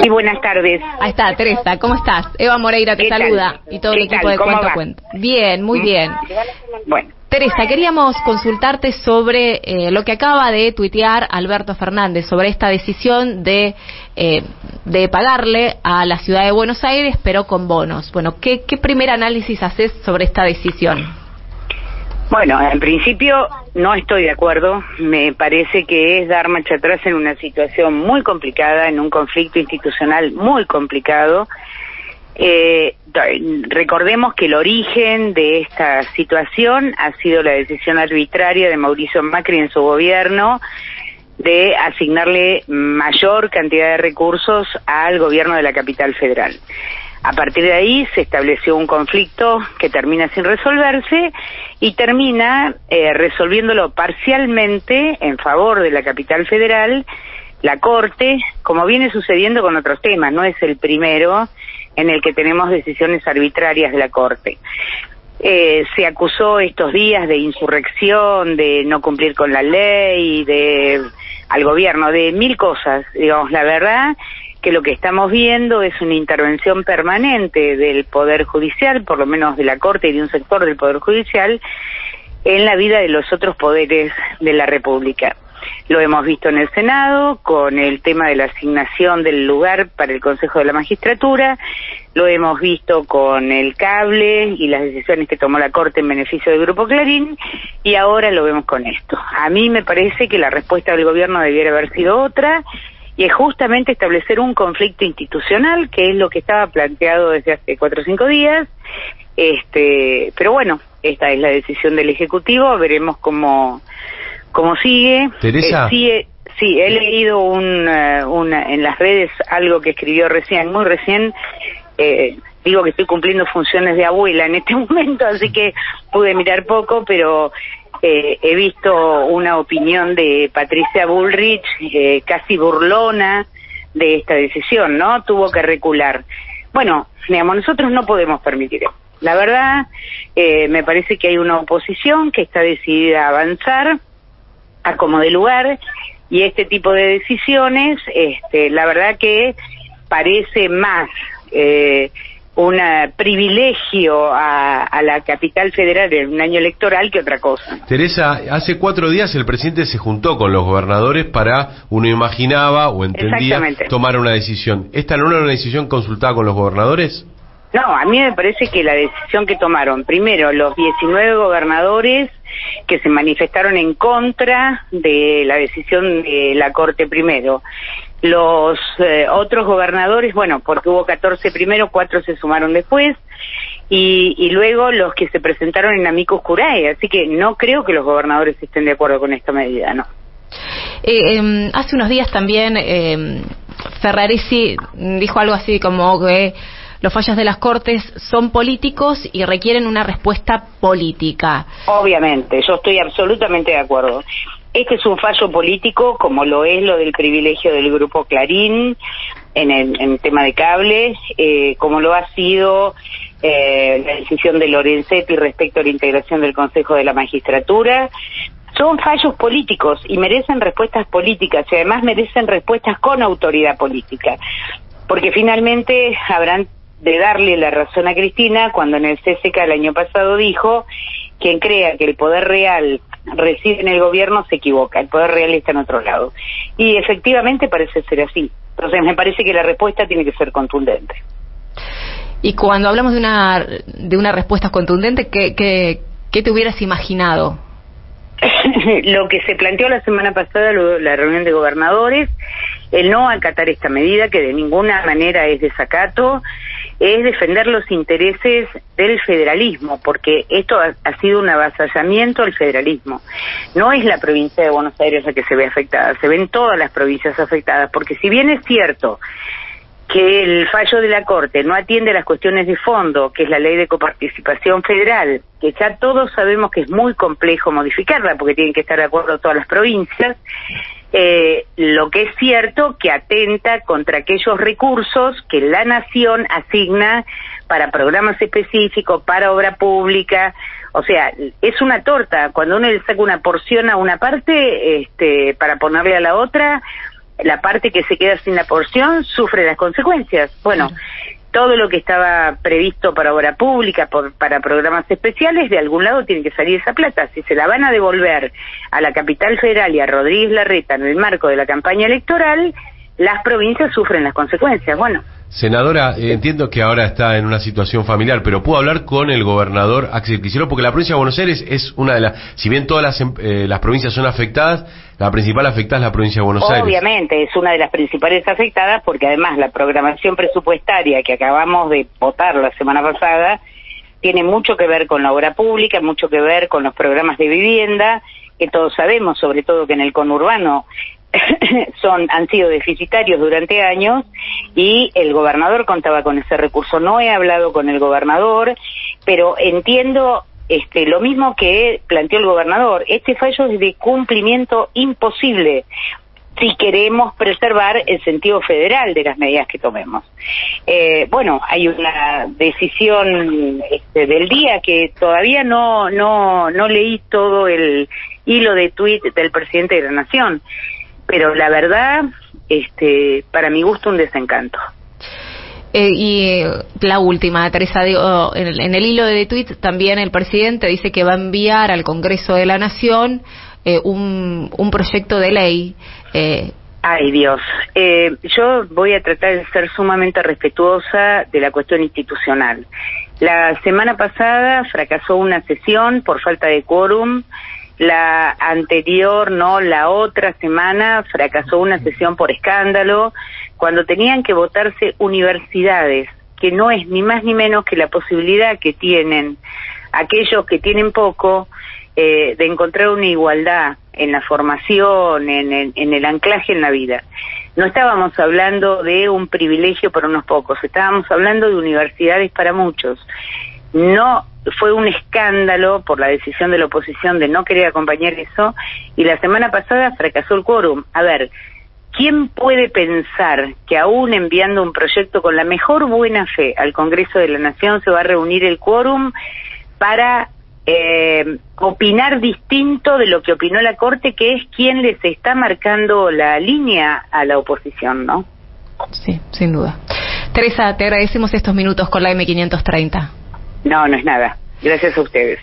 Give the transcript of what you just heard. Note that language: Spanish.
Sí, buenas tardes. Ahí está, Teresa, ¿cómo estás? Eva Moreira te saluda y todo el equipo de Cuento a Cuento. Bien, muy bien. Bueno. Teresa, queríamos consultarte sobre lo que acaba de tuitear Alberto Fernández, sobre esta decisión de pagarle a la ciudad de Buenos Aires, pero con bonos. Bueno, ¿qué primer análisis haces sobre esta decisión? Bueno, en principio no estoy de acuerdo. Me parece que es dar marcha atrás en una situación muy complicada, en un conflicto institucional muy complicado. Recordemos que el origen de esta situación ha sido la decisión arbitraria de Mauricio Macri en su gobierno de asignarle mayor cantidad de recursos al gobierno de la capital federal. A partir de ahí se estableció un conflicto que termina sin resolverse y termina resolviéndolo parcialmente en favor de la capital federal, la Corte, como viene sucediendo con otros temas, no es el primero en el que tenemos decisiones arbitrarias de la Corte. Se acusó estos días de insurrección, de no cumplir con la ley, al gobierno, de mil cosas. Digamos, la verdad que lo que estamos viendo es una intervención permanente del Poder Judicial, por lo menos de la Corte y de un sector del Poder Judicial, en la vida de los otros poderes de la República. Lo hemos visto en el Senado, con el tema de la asignación del lugar para el Consejo de la Magistratura, lo hemos visto con el cable y las decisiones que tomó la Corte en beneficio del Grupo Clarín, y ahora lo vemos con esto. A mí me parece que la respuesta del gobierno debiera haber sido otra, y es justamente establecer un conflicto institucional, que es lo que estaba planteado desde hace 4 o 5 días, pero bueno, esta es la decisión del Ejecutivo, veremos cómo sigue. Teresa. Sí, he leído en las redes algo que escribió muy recién, digo que estoy cumpliendo funciones de abuela en este momento, así que pude mirar poco, pero he visto una opinión de Patricia Bullrich, casi burlona de esta decisión, ¿no? Tuvo que recular. Bueno, digamos, nosotros no podemos permitir eso. La verdad, me parece que hay una oposición que está decidida a avanzar a como de lugar, y este tipo de decisiones, la verdad que parece más un privilegio a la capital federal en un año electoral que otra cosa. Teresa, hace 4 días el presidente se juntó con los gobernadores para, uno imaginaba o entendía, tomar una decisión. ¿Esta no era una decisión consultada con los gobernadores? No, a mí me parece que la decisión que tomaron, primero, los 19 gobernadores que se manifestaron en contra de la decisión de la Corte primero, los otros gobernadores, bueno, porque hubo 14 primero, 4 se sumaron después, y luego los que se presentaron en amicus curiae, así que no creo que los gobernadores estén de acuerdo con esta medida, ¿no? Hace unos días también Ferraresi dijo algo así como que los fallos de las Cortes son políticos y requieren una respuesta política. Obviamente, yo estoy absolutamente de acuerdo. Este es un fallo político, como lo es lo del privilegio del Grupo Clarín en tema de cable, como lo ha sido la decisión de Lorenzetti respecto a la integración del Consejo de la Magistratura. Son fallos políticos y merecen respuestas políticas, y además merecen respuestas con autoridad política, porque finalmente habrán de darle la razón a Cristina cuando en el CCK el año pasado dijo: quien crea que el poder real reside en el gobierno se equivoca, el poder real está en otro lado. Y efectivamente parece ser así. Entonces me parece que la respuesta tiene que ser contundente. Y cuando hablamos de una respuesta contundente, ¿qué te hubieras imaginado? Lo que se planteó la semana pasada, la reunión de gobernadores, el no acatar esta medida, que de ninguna manera es desacato, es defender los intereses del federalismo, porque esto ha sido un avasallamiento al federalismo. No es la provincia de Buenos Aires la que se ve afectada, se ven todas las provincias afectadas, porque si bien es cierto que el fallo de la Corte no atiende a las cuestiones de fondo, que es la ley de coparticipación federal, que ya todos sabemos que es muy complejo modificarla, porque tienen que estar de acuerdo todas las provincias, lo que es cierto que atenta contra aquellos recursos que la nación asigna para programas específicos, para obra pública. O sea, es una torta. Cuando uno le saca una porción a una parte para ponerle a la otra, la parte que se queda sin la porción sufre las consecuencias. Bueno, todo lo que estaba previsto para obra pública, para programas especiales, de algún lado tiene que salir esa plata. Si se la van a devolver a la Capital Federal y a Rodríguez Larreta en el marco de la campaña electoral, las provincias sufren las consecuencias. Bueno. Senadora, entiendo que ahora está en una situación familiar, pero ¿puedo hablar con el gobernador Axel Kicillof? Porque la provincia de Buenos Aires es una de las, si bien todas las provincias son afectadas, la principal afectada es la provincia de Buenos Aires. Obviamente, es una de las principales afectadas, porque además la programación presupuestaria que acabamos de votar la semana pasada tiene mucho que ver con la obra pública, mucho que ver con los programas de vivienda, que todos sabemos, sobre todo que en el conurbano han sido deficitarios durante años, y el gobernador contaba con ese recurso. No he hablado con el gobernador, pero entiendo lo mismo que planteó el gobernador. Este fallo es de cumplimiento imposible si queremos preservar el sentido federal de las medidas que tomemos. Bueno, hay una decisión del día que todavía no leí todo el hilo de tuit del presidente de la Nación, pero la verdad, para mi gusto, un desencanto. Y la última, Teresa, digo, en el hilo de tuit también el presidente dice que va a enviar al Congreso de la Nación un proyecto de ley. Ay, Dios. Yo voy a tratar de ser sumamente respetuosa de la cuestión institucional. La semana pasada fracasó una sesión por falta de quórum. La anterior, la otra semana, fracasó una sesión por escándalo, cuando tenían que votarse universidades, que no es ni más ni menos que la posibilidad que tienen aquellos que tienen poco de encontrar una igualdad en la formación, en el anclaje en la vida. No estábamos hablando de un privilegio para unos pocos, estábamos hablando de universidades para muchos. No fue un escándalo por la decisión de la oposición de no querer acompañar eso, y la semana pasada fracasó el quórum. A ver, ¿quién puede pensar que aún enviando un proyecto con la mejor buena fe al Congreso de la Nación se va a reunir el quórum para opinar distinto de lo que opinó la Corte, que es quien les está marcando la línea a la oposición, ¿no? Sí, sin duda. Teresa, te agradecemos estos minutos con la M530. No es nada. Gracias a ustedes.